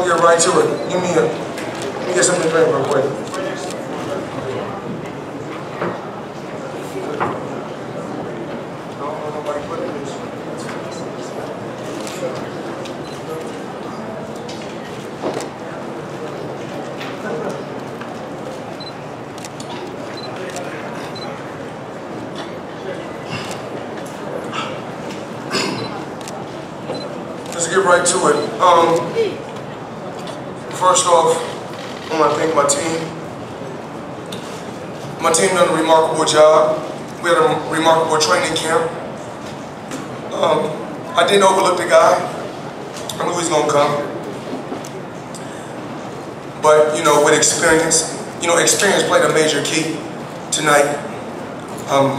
gonna get right to it. Let me get something to drink real quick. Let's get right to it. First off, I want to thank my team. My team done a remarkable job. We had a remarkable training camp. I didn't overlook the guy. I knew he was going to come. But, you know, with experience, experience played a major key tonight. I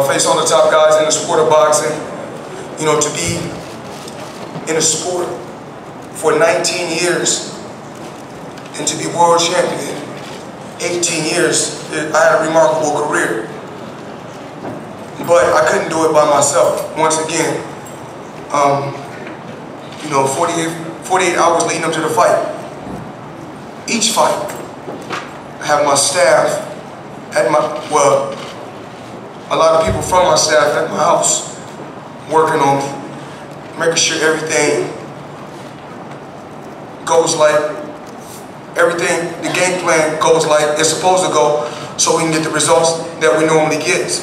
faced all the top guys in the sport of boxing. To be in a sport for 19 years and to be world champion 18 years, I had a remarkable career. But I couldn't do it by myself. Once again, 48 hours leading up to the fight. Each fight, I have my staff at a lot of people from my staff at my house working on me, making sure everything goes the game plan goes like it's supposed to go, so we can get the results that we normally get.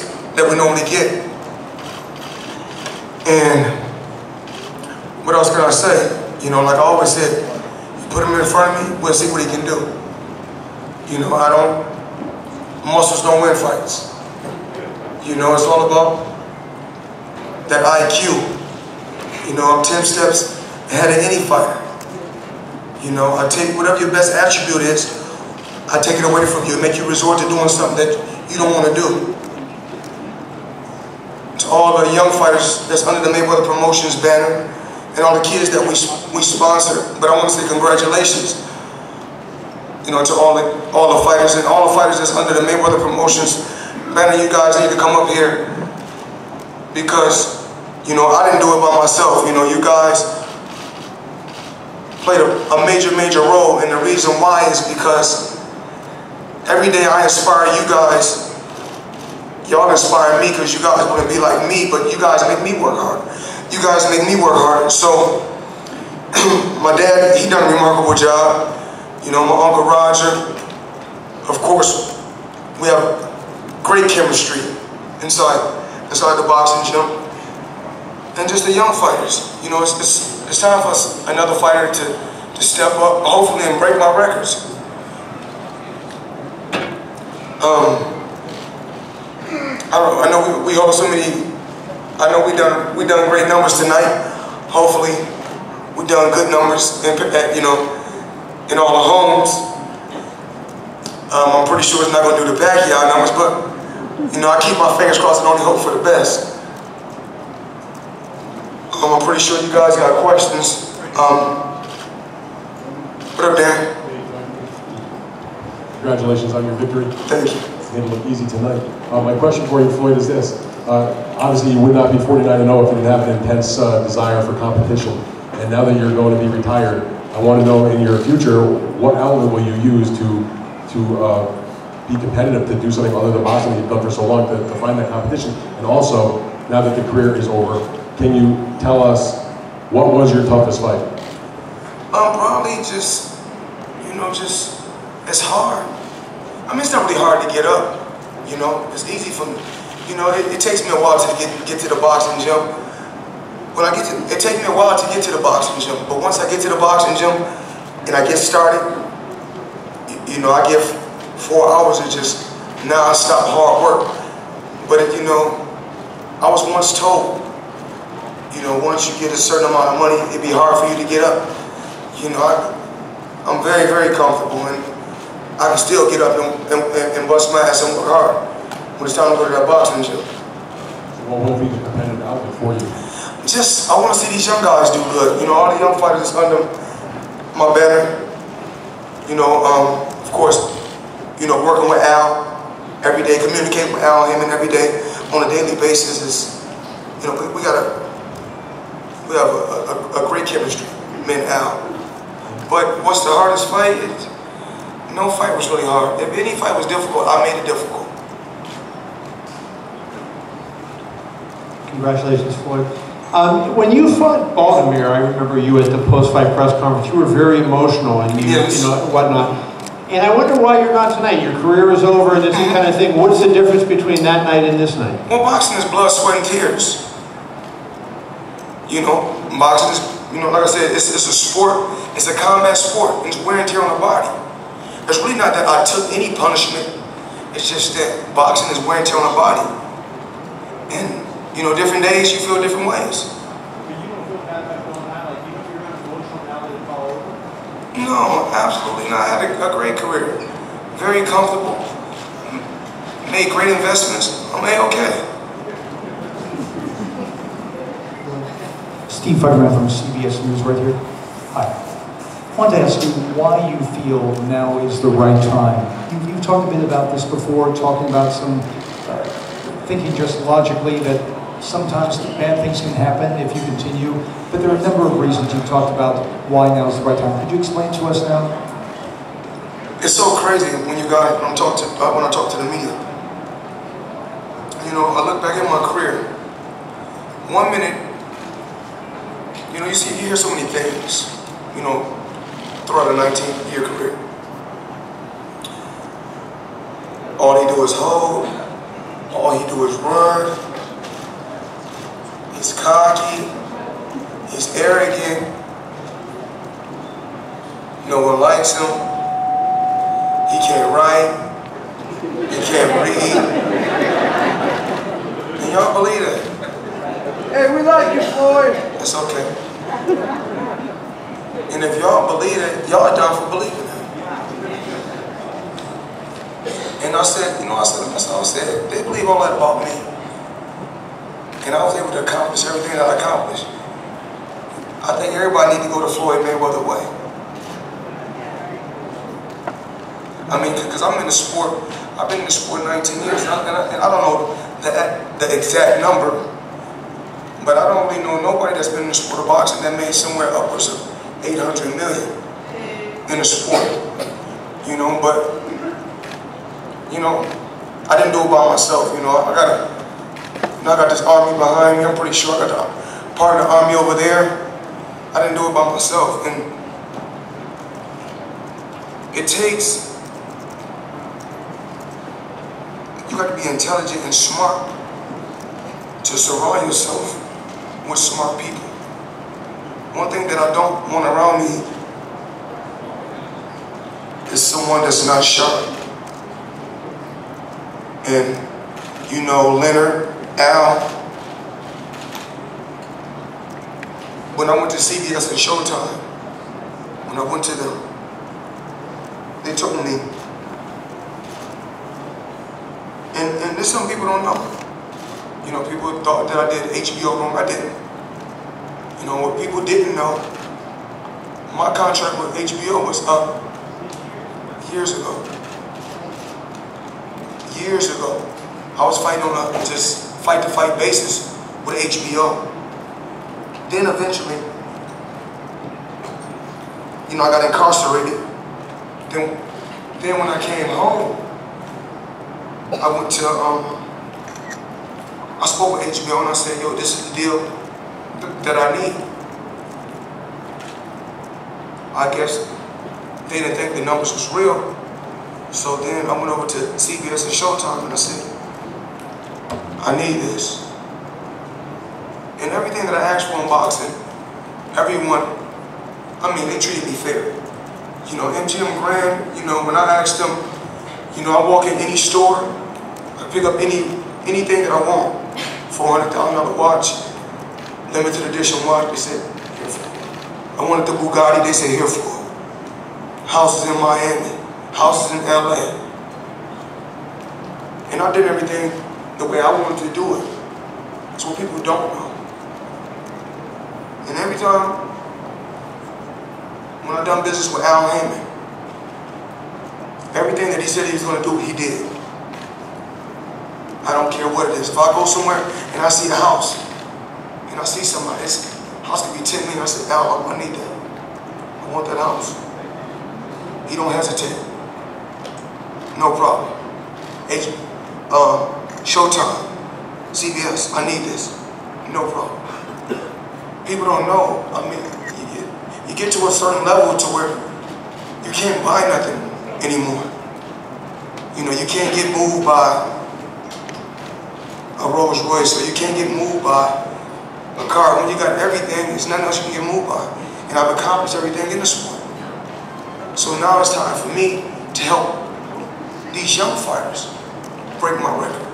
And what else can I say? Like I always said, you put him in front of me, we'll see what he can do. Muscles don't win fights. It's all about that IQ. I'm 10 steps ahead of any fighter. I take whatever your best attribute is, I take it away from you and make you resort to doing something that you don't want to do. To all the young fighters that's under the Mayweather Promotions banner and all the kids that we sponsor, but I want to say congratulations. To all the fighters and all the fighters that's under the Mayweather Promotions banner, you guys need to come up here because, I didn't do it by myself. You guys played a major role, and the reason why is because every day I inspire you guys. Y'all inspire me because you guys want to be like me, but you guys make me work hard. You guys make me work hard. So, my dad, he done a remarkable job. My Uncle Roger, of course, we have great chemistry inside the boxing gym. And just the young fighters. It's time for another fighter to step up, hopefully, and break my records. I know we hold so many. I know we done great numbers tonight. Hopefully, we done good numbers in all the homes. I'm pretty sure it's not going to do the backyard numbers, but I keep my fingers crossed and only hope for the best. I'm pretty sure you guys got questions. What up, Dan? Congratulations on your victory. Thank you. It's going to look easy tonight. My question for you, Floyd, is this. Obviously, you would not be 49-0 if you didn't have an intense desire for competition. And now that you're going to be retired, I want to know in your future, what outlet will you use to be competitive, to do something other than boxing that you've done for so long, to find that competition? And also, now that the career is over, can you tell us what was your toughest fight? Probably just, it's hard. It's not really hard to get up. It's easy for me. It takes me a while to get to the boxing gym. It takes me a while to get to the boxing gym. But once I get to the boxing gym and I get started, I give 4 hours of just non-stop hard work. But I was once told, once you get a certain amount of money, it'd be hard for you to get up. I'm very comfortable, and I can still get up and bust my ass and work hard when it's time to go to that boxing gym. So what will be the competitive outlet for you? I want to see these young guys do good. All the young fighters under my banner. Of course, working with Al every day, communicating with Al, him, and every day on a daily basis is, we have a great chemistry. men out. But what's the hardest fight? No fight was really hard. If any fight was difficult, I made it difficult. Congratulations, Floyd. When you fought Baltimore, I remember you at the post-fight press conference. You were very emotional and you know, whatnot. And I wonder why you're not tonight. Your career is over and this kind of thing. What's the difference between that night and this night? Well, boxing is blood, sweat, and tears. You know, boxing is, you know, like I said, it's a sport. It's a combat sport. It's wear and tear on the body. It's really not that I took any punishment. It's just that boxing is wear and tear on the body. And, you know, different days you feel different ways. But you don't feel bad about going out? Like, you don't feel emotional now that it's all over? No, absolutely not. I had a great career. Very comfortable. Made great investments. I'm okay. Steve Fireman from CBS News right here. Hi. I wanted to ask you why you feel now is the right time. You've talked a bit about this before, talking about some thinking just logically that sometimes bad things can happen if you continue, but there are a number of reasons you've talked about why now is the right time. Could you explain to us now? It's so crazy when you guys, when I talk to the media. You know, I look back at my career. 1 minute, you know, you hear so many things, you know, throughout a 19-year career. All he do is hold. All he do is run. He's cocky. He's arrogant. No one likes him. He can't write. He can't read. And y'all believe that? Hey, we like you, Floyd. It's okay. And if y'all believe it, y'all done for believing it. And I said, you know, I said, they believe all that about me. And I was able to accomplish everything that I accomplished. I think everybody need to go to Floyd Mayweather way. I mean, because I'm in the sport, I've been in the sport 19 years, and I don't know the exact number, but I don't really know nobody that's been in the sport of boxing that made somewhere upwards of 800 million in the sport. You know, but, you know, I didn't do it by myself. You know, I got this army behind me. I'm pretty sure I got a part of the army over there. I didn't do it by myself. And it takes, you got to be intelligent and smart to surround yourself with smart people. One thing that I don't want around me is someone that's not sharp. And you know, Leonard, Al, when I went to CBS and Showtime, when I went to them, they told me, and this some people don't know. You know, people thought that I did HBO wrong. I didn't. You know, what people didn't know, my contract with HBO was up years ago. Years ago. I was fighting on a just fight-to-fight basis with HBO. Then eventually, you know, I got incarcerated. Then when I came home, I went to, I spoke with HBO and I said, yo, this is the deal that I need. I guess they didn't think the numbers was real. So then I went over to CBS and Showtime and I said, I need this. And everything that I asked for in boxing, everyone, I mean, they treated me fair. You know, MGM Grand, you know, when I asked them, you know, I walk in any store, I pick up anything that I want, $400,000 watch, limited edition watch, they said, here for it. I wanted the Bugatti, they said, here for it. Houses in Miami, houses in LA. And I did everything the way I wanted to do it. That's what people don't know. And every time, when I done business with Al Heyman, everything that he said he was going to do, he did. I don't care what it is. If I go somewhere and I see a house, and I see somebody, this house could be 10 million, I say, Al, I need that. I want that house. He don't hesitate. No problem. Showtime, CBS, I need this. No problem. People don't know. I mean, you get to a certain level to where you can't buy nothing anymore. You know, you can't get moved by a Rolls Royce, or you can't get moved by a car. When you got everything, there's nothing else you can get moved by. And I've accomplished everything in the sport. So now it's time for me to help these young fighters break my record.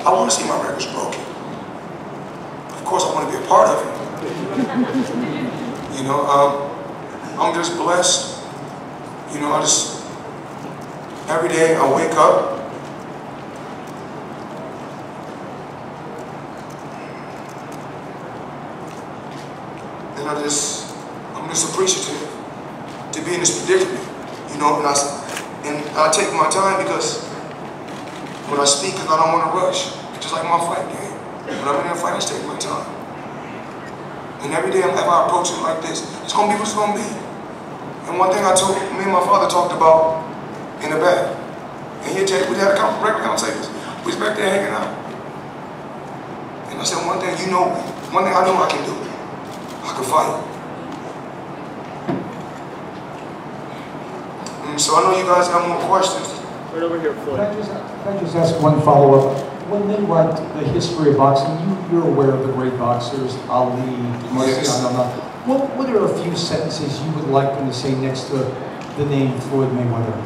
I want to see my records broken. Of course, I want to be a part of it. You know, I'm just blessed. You know, every day I wake up, and I'm just appreciative to be in this predicament. You know, and I take my time, because when I speak, I don't want to rush. Just like my fight game. When I'm in a fight, I take my time. And every day if I approach it like this, it's going to be what it's going to be. And one thing me and my father talked about in the back, and we had a regular conversation. We was back there hanging out. And I said, one thing I know I can do. I can fight. And so I know you guys got more questions. Right over here, Floyd. Can I just ask one follow-up? When they write the history of boxing, you're aware of the great boxers, Ali, Yes. What are a few sentences you would like them to say next to the name Floyd Mayweather?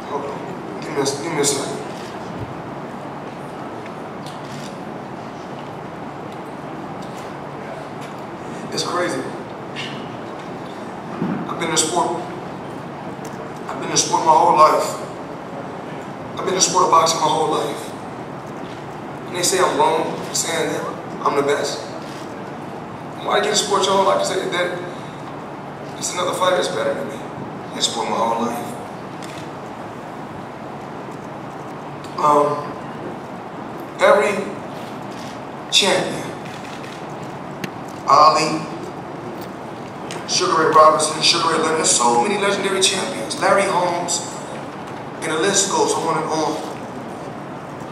Hold on. Give me a second. It's crazy. I've been in sport my whole life. I've been in the sport of boxing my whole life. And they say I'm wrong for saying that I'm the best. Why get in sport your whole life to say that it's another fighter that's better than me? In sport my whole life. Every champion, Ali, Sugar Ray Robinson, Sugar Ray Leonard, there's so many legendary champions, Larry Holmes, and the list goes on and on,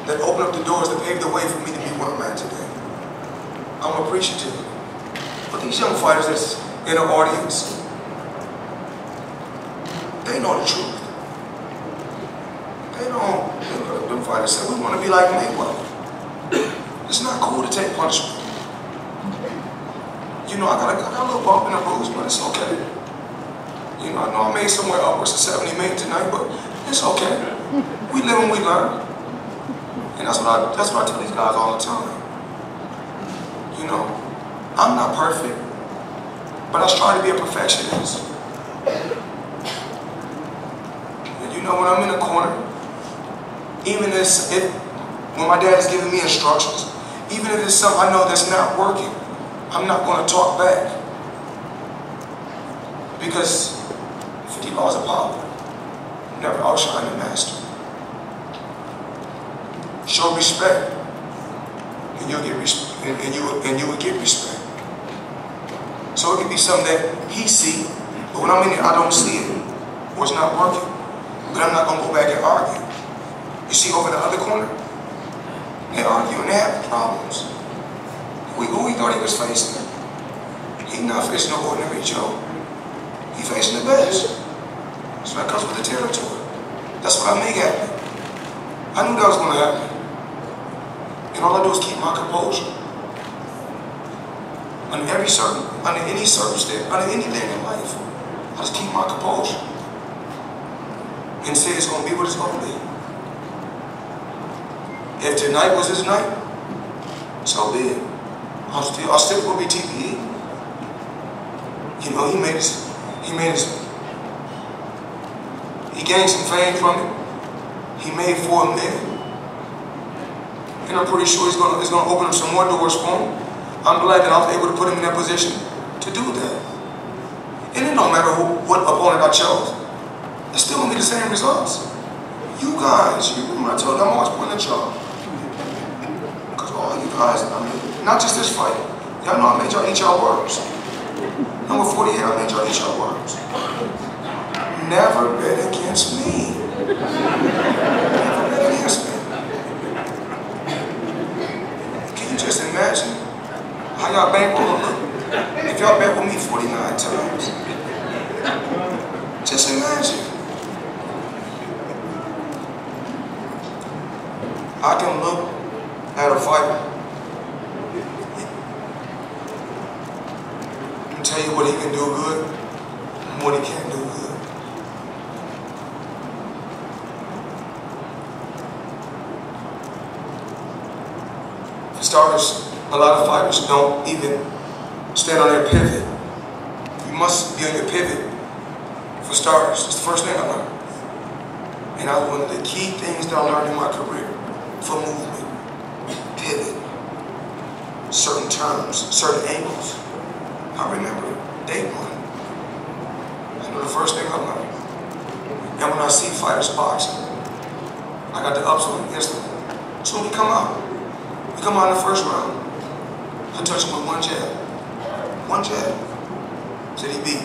that open up the doors, that pave the way for me to be where I'm at today. I'm appreciative. But these young fighters that's in the audience, they know the truth. They don't, them fighters say, we want to be like Mayweather. It's not cool to take punishment. You know, I got a little bump in the bruise, but it's okay. You know, I know I made somewhere upwards of 70 million tonight, but it's okay. We live and we learn. And that's what I tell these guys all the time. You know, I'm not perfect, but I try to be a perfectionist. And you know, when I'm in the corner, even when my dad is giving me instructions, even if it's something I know that's not working, I'm not going to talk back. Because 50 laws of power. Never outshine the master. Show respect, and you'll get respect, and you will get respect. So it can be something that he see, but when I'm in it, I don't see it, or it's not working. But I'm not going to go back and argue. You see over the other corner, they argue and they have problems. Who he thought he was facing? He's not facing no ordinary Joe. He's facing the best. So that comes with the territory. That's what I make happen. I knew that was going to happen. And all I do is keep my composure. Under any circumstance, under anything in life, I just keep my composure. And say it's going to be what it's going to be. If tonight was his night, so be it. I'll still going to be TPE. You know, he gained some fame from it. He made $4 million. And I'm pretty sure it's going to open up some more doors for him. I'm glad that I was able to put him in that position to do that. And it don't matter what opponent I chose. It's still going to be the same results. You guys, you remember I told you I'm always pointing at y'all. Because all you guys, I mean, not just this fight. Y'all know I made y'all eat y'all words. Number 48, I made y'all eat your words. Never bet against me. Never bet against me. Can you just imagine how y'all bankroll will look if y'all bet with me 49 times? Just imagine. I can look at a fighter and tell you what he can do good and what he can't do good. For starters, a lot of fighters don't even stand on their pivot. You must be on your pivot for starters. That's the first thing I learned. And that was one of the key things that I learned in my career for movement. Pivot. Certain terms, certain angles. I remember day one. That was the first thing I learned. And when I see fighters boxing, I got the ups on them instantly. So when we come out in the first round, I touch him with one jab. One jab. Said he beat.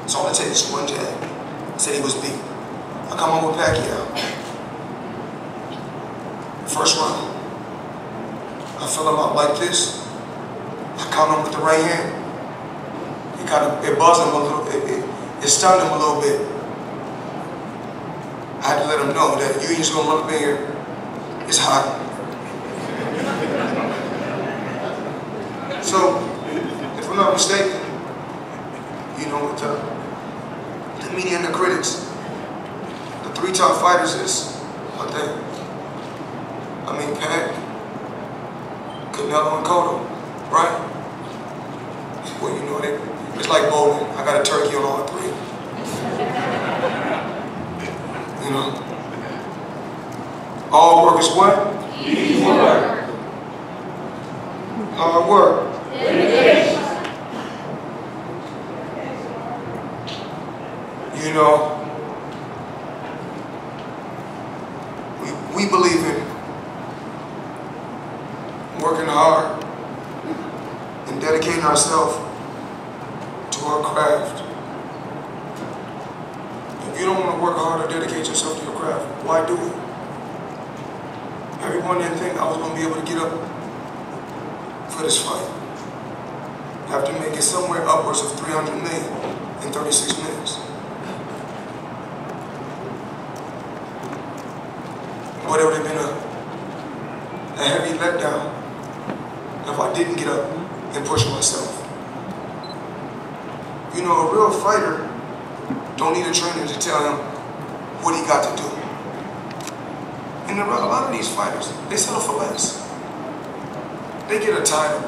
That's all it takes, one jab. Said he was beat. I come on with Pacquiao. First round. I feel him out like this. I count him with the right hand. It buzzed him a little bit. It stunned him a little bit. I had to let him know that you ain't just gonna run up in here. It's hot. So, if I'm not mistaken, you know what the media and the critics, the three top fighters is, what they, Pat, Canelo, and Cotto, right? Well, you know, it's like bowling. I got a turkey on all three. You know? All work is what? Easy work. Hard work. Dedication. You know, we believe in working hard and dedicating ourselves to our craft. If you don't want to work hard or dedicate yourself to your craft, why do it? Everyone didn't think I was going to be able to get up for this fight. After making somewhere upwards of 300 million in 36 minutes. But it would have been a heavy letdown if I didn't get up and push myself. You know, a real fighter don't need a trainer to tell him what he got to do. And a lot of these fighters, they settle for less. They get a title,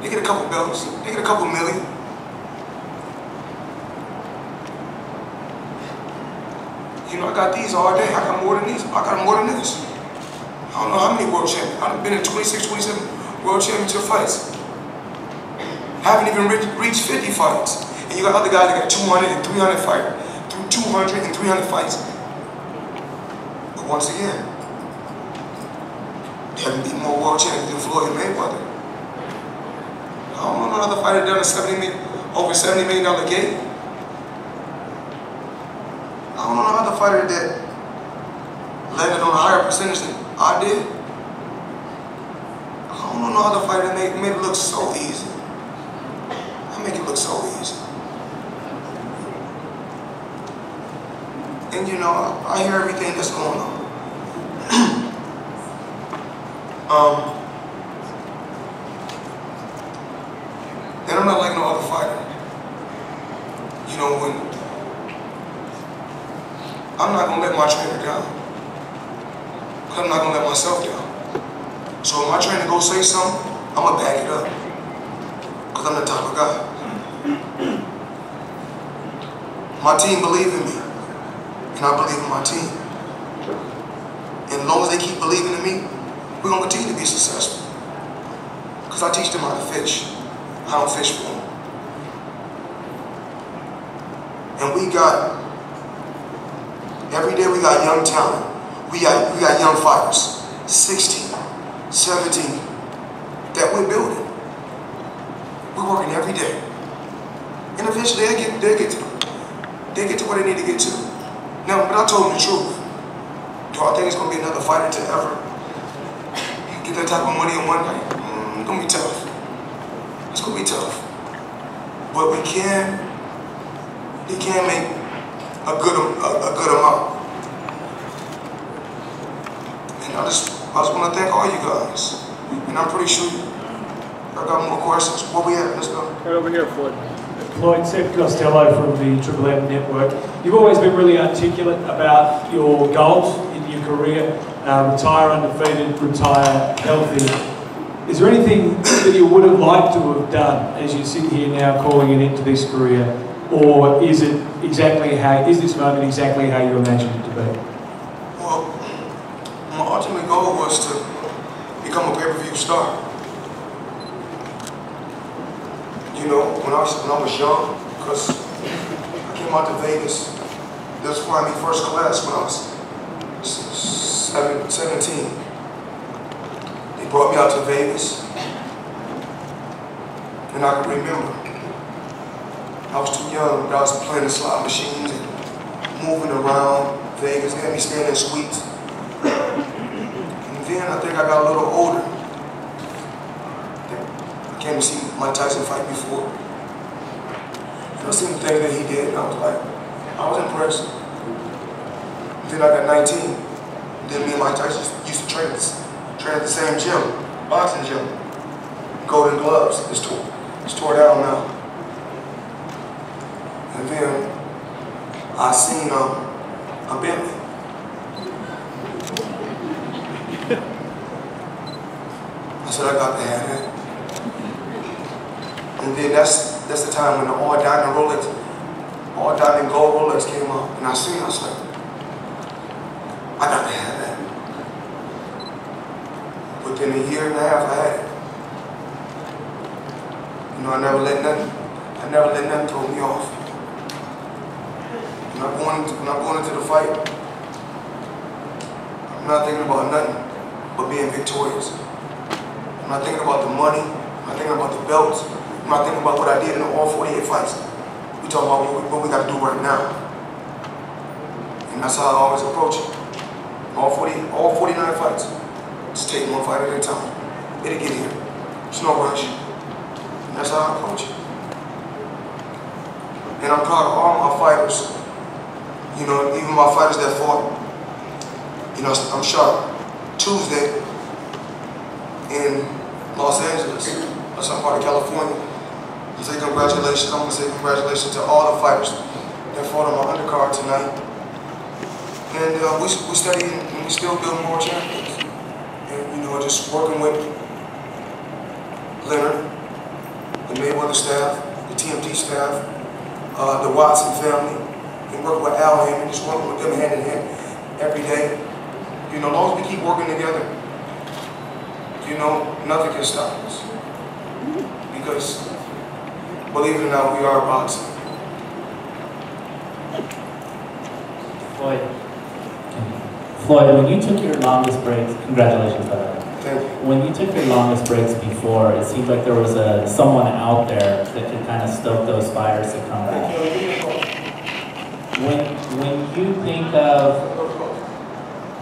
they get a couple belts, they get a couple million. You know, I got these all day. I got more than these. I got more than this. I don't know how many world champions. I've been in 26, 27 world championship fights. Haven't even reached 50 fights. And you got other guys that got 200 and 300 fights. Through 200 and 300 fights. But once again, they haven't beaten more world champions than Floyd and Mayweather. I don't know another fighter done a over $70 million gate. I don't know another fighter that landed on a higher percentage than I did. I don't know no other fighter that made it look so easy. I make it look so easy. And you know, I hear everything that's going on. And I'm not like no other fighter. You know, when I'm not gonna let my trainer down. Cause I'm not gonna let myself down. So if my trainer go say something, I'm gonna back it up. Cause I'm the type of guy. My team believe in me. And I believe in my team. And as long as they keep believing in me, we're gonna continue to be successful. Cause I teach them how to fish. I don't fish for them. And we got, every day we got young talent. We got young fighters, 16, 17, that we're building. We're working every day. eventually they'll get to where they need to get to. Now, but I told them the truth. Do I think it's gonna be another fighter to ever get that type of money in one night? It's gonna be tough. It's gonna be tough. But they can make a good amount. And I just want to thank all you guys. And I'm pretty sure I got more questions. Where we at? Let's go. Right over here, Floyd. Floyd, Seth Costello from the Triple M Network. You've always been really articulate about your goals in your career. Retire undefeated, retire healthy. Is there anything that you would have liked to have done as you sit here now calling it into this career? Or is it exactly is this moment exactly how you imagined it to be? Well, my ultimate goal was to become a pay-per-view star. You know, when I was young, because I came out to Vegas, they was flying me first class when I was 17. They brought me out to Vegas, and I can remember, I was too young, but I was playing the slot machines and moving around Vegas. They had me staying in suites. And then I think I got a little older. I came to see Mike Tyson fight before. And I seen the thing that he did, and I was impressed. And then I got 19. Then me and Mike Tyson used to train at the same gym, boxing gym. Golden Gloves. It's tore down now. And then I seen a Bentley. I said, I got to have that. And then that's the time when the all diamond gold Rolex came out. And I seen it, I was like, I got to have that. Within a year and a half, I had it. You know, I never let nothing throw me off. When I'm going into the fight, I'm not thinking about nothing but being victorious. I'm not thinking about the money. I'm not thinking about the belts. I'm not thinking about what I did in all 48 fights. We talk about what we got to do right now. And that's how I always approach it. All 49 fights. Just take one fight at a time. It'll get here. There's no rush. And that's how I approach it. And I'm proud of all my fighters. You know, even my fighters that fought. You know, I'm shot Tuesday in Los Angeles, or some part of California. I say congratulations. I'm gonna say congratulations to all the fighters that fought on my undercard tonight. And we study and we still build more champions. And you know, just working with Leonard, the Mayweather staff, the TMT staff, the Watson family, and working with Al and just working with them hand in hand every day. You know, as long as we keep working together, you know, nothing can stop us. Because, believe it or not, we are boxing. Floyd, when you took your longest breaks, congratulations by the way. Thank you. When you took your longest breaks before, it seemed like there was someone out there that could kind of stoke those fires to come back.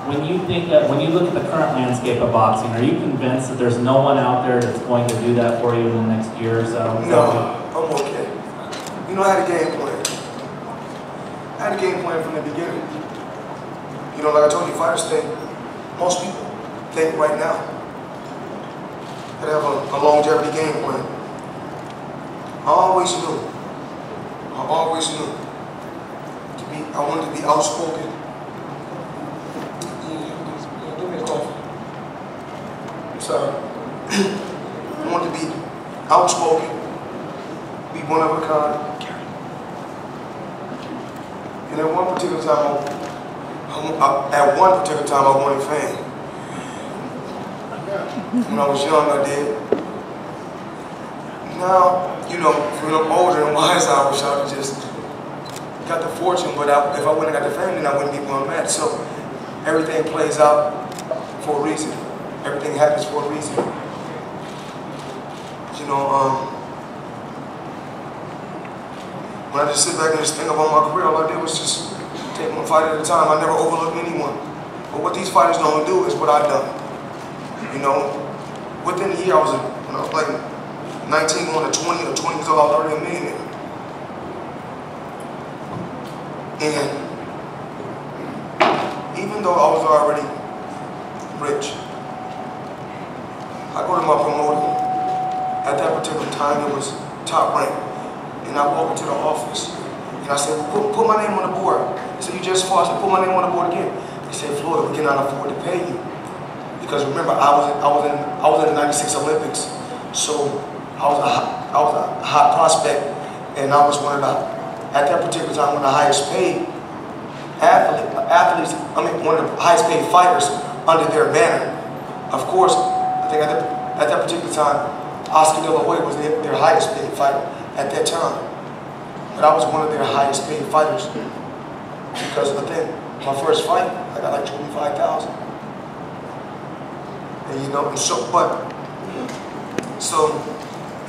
When you look at the current landscape of boxing, are you convinced that there's no one out there that's going to do that for you in the next year or so? No, I'm okay. You know, I had a game plan. I had a game plan from the beginning. You know, like I told you, fighters think, most people think right now that I have a longevity game plan. I always knew. I wanted to be outspoken. Give me a coffee. Sorry. I wanted to be outspoken, be one of a kind. And at one particular time, I wanted fame. When I was young, I did. Now, you know, when I'm older and wiser, I wish I would just got the fortune, but if I wouldn't have got the fame, then I wouldn't be where I'm at. So everything plays out for a reason. Everything happens for a reason. You know, when I just sit back and just think about my career, all I did was just take one fight at a time. I never overlooked anyone. But what these fighters don't do is what I've done. You know, within a year, when I was like 19 going to 20 or 20 years old, I was already a millionaire. And even though I was already rich, I go to my promoter. At that particular time, it was Top Rank. And I walk into the office, and I said, put my name on the board. He said, you just fought. I said, put my name on the board again. He said, Floyd, we cannot afford to pay you. Because remember, I was in the 96 Olympics. So I was a hot prospect, and I was one of the, at that particular time, one of the highest paid athletes, one of the highest paid fighters under their banner. Of course, I think at that particular time, Oscar De La Hoya was their highest paid fighter at that time. But I was one of their highest paid fighters. Because I think my first fight, I got like 25,000. And you know, and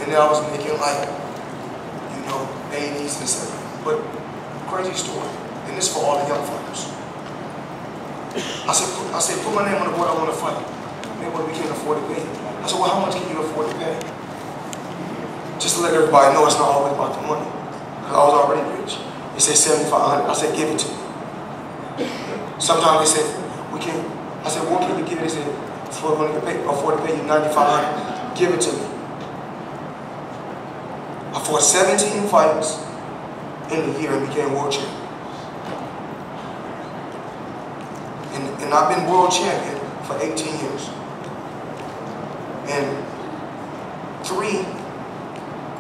then I was making like, you know, 80s and stuff. But crazy story. And this for all the young fighters. I said, put my name on the board, I want to fight. Maybe we can't afford to pay. I said, well, how much can you afford to pay? Just to let everybody know it's not always about the money. Because I was already rich. They say $7,500. I said, give it to me. Sometimes they said, we can't. I said, what can you give it? They said, Floyd, we're going to afford to pay you $9,500. Give it to me. I fought 17 fights in a year and became world champion. And I've been world champion for 18 years. And 3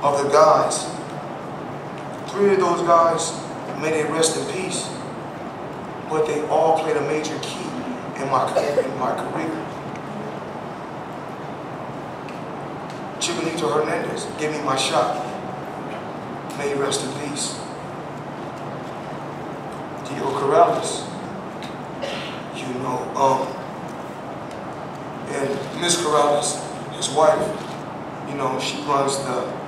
of those guys, may they rest in peace, but they all played a major key in my career. Chiquinito Hernandez gave me my shot. May he rest in peace. Diego Corrales, you know, and Miss Corrales, his wife, you know, she runs the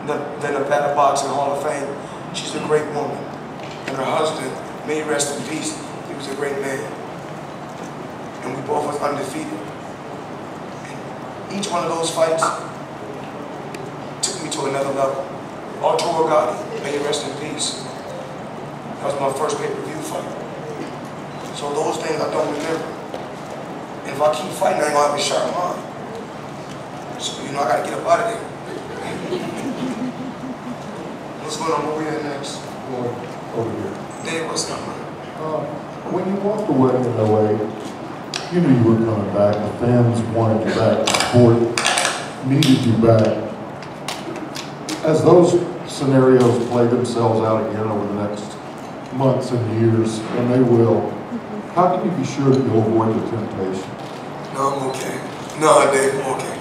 Nevada Boxing Hall of Fame. She's a great woman. And her husband, may he rest in peace, he was a great man. And we both was undefeated. And each one of those fights took me to another level. Arturo Gatti, may he rest in peace. That was my first pay-per-view fight. So those things I don't remember. And if I keep fighting, I ain't gonna have a sharp mind. So, you know, I gotta get up out of there. What's going on? Where we at next? Over here. Dave, what's up, man? When you walked away in LA, you knew you were coming back. The fans wanted you back. The sport needed you back. As those scenarios play themselves out again over the next months and years, and they will, how can you be sure that you'll avoid the temptation? No, I'm okay. No, Dave, I'm okay.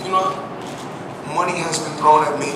You know, money has been thrown at me